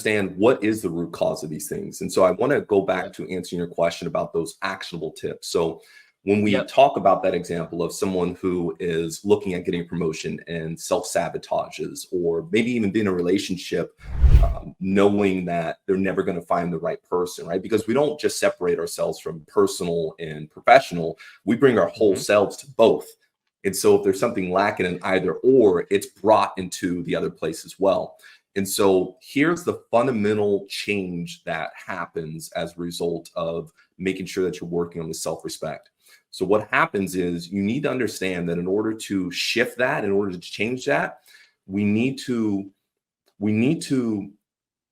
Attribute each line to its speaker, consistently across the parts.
Speaker 1: understand what is the root cause of these things. And so I want to go back to answering your question about those actionable tips. So when we talk about that example of someone who is looking at getting a promotion and self-sabotages, or maybe even being in a relationship, knowing that they're never going to find the right person, right? Because we don't just separate ourselves from personal and professional. We bring our whole selves to both. And so if there's something lacking in either or, it's brought into the other place as well. And so here's the fundamental change that happens as a result of making sure that you're working on the self-respect. So what happens is you need to understand that in order to shift that, in order to change that, we need to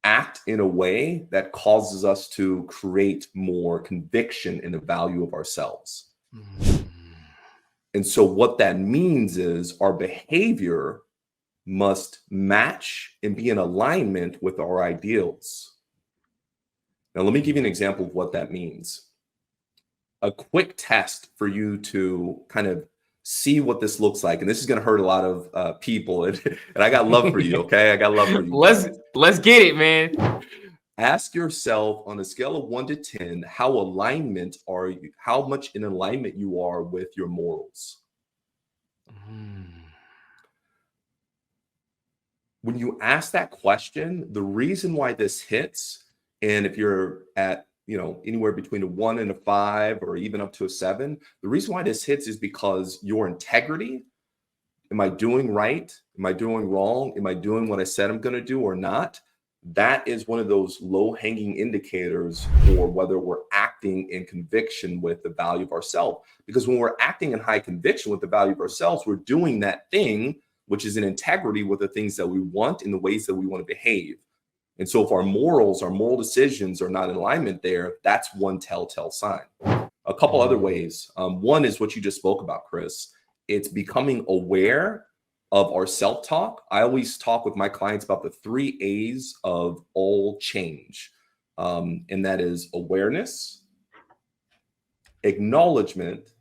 Speaker 1: act in a way that causes us to create more conviction in the value of ourselves. And so what that means is our behavior must match and be in alignment with our ideals. Now, let me give you an example of what that means. A quick test for you to kind of see what this looks like. And this is going to hurt a lot of people. And I got love for you, okay? I got love for you.
Speaker 2: Let's get it, man.
Speaker 1: Ask yourself on a scale of 1 to 10, how much in alignment you are with your morals. When you ask that question, the reason why this hits, and if you're at anywhere between a 1 and a 5, or even up to a 7, the reason why this hits is because your integrity, am I doing right? Am I doing wrong? Am I doing what I said I'm going to do or not? That is one of those low-hanging indicators for whether we're acting in conviction with the value of ourselves. Because when we're acting in high conviction with the value of ourselves, we're doing that thing, which is in integrity with the things that we want in the ways that we want to behave. And so if our moral decisions are not in alignment there, that's one telltale sign. A couple other ways. One is what you just spoke about, Chris. It's becoming aware of our self-talk. I always talk with my clients about the 3 A's of all change. And that is awareness, acknowledgement,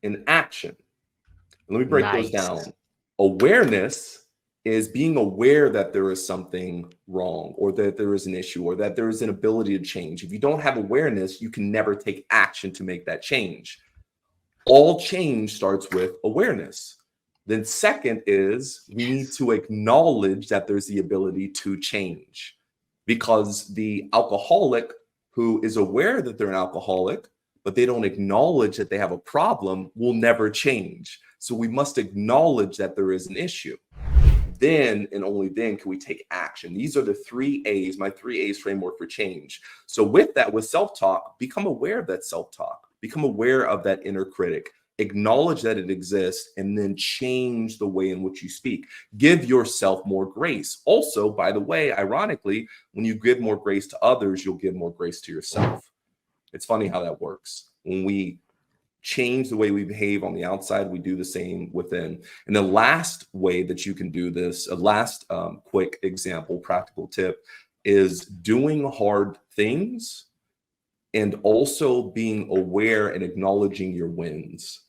Speaker 1: and action. Let me break those down. Awareness is being aware that there is something wrong, or that there is an issue, or that there is an ability to change. If you don't have awareness, you can never take action to make that change. All change starts with awareness. Then second is we need to acknowledge that there's the ability to change, because the alcoholic who is aware that they're an alcoholic, but they don't acknowledge that they have a problem, will never change. So we must acknowledge that there is an issue. Then and only then can we take action. These are the 3 A's, my 3 A's framework for change. So with that, with self-talk, become aware of that self-talk, become aware of that inner critic, acknowledge that it exists, and then change the way in which you speak. Give yourself more grace. Also, by the way, ironically, when you give more grace to others, you'll give more grace to yourself. It's funny how that works. When we change the way we behave on the outside, we do the same within. And the last way that you can do this, a last quick example, practical tip, is doing hard things and also being aware and acknowledging your wins.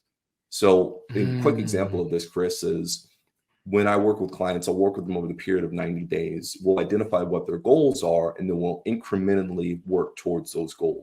Speaker 1: So a quick example of this, Chris, is when I work with clients, I'll work with them over the period of 90 days. We'll identify what their goals are, and then we'll incrementally work towards those goals.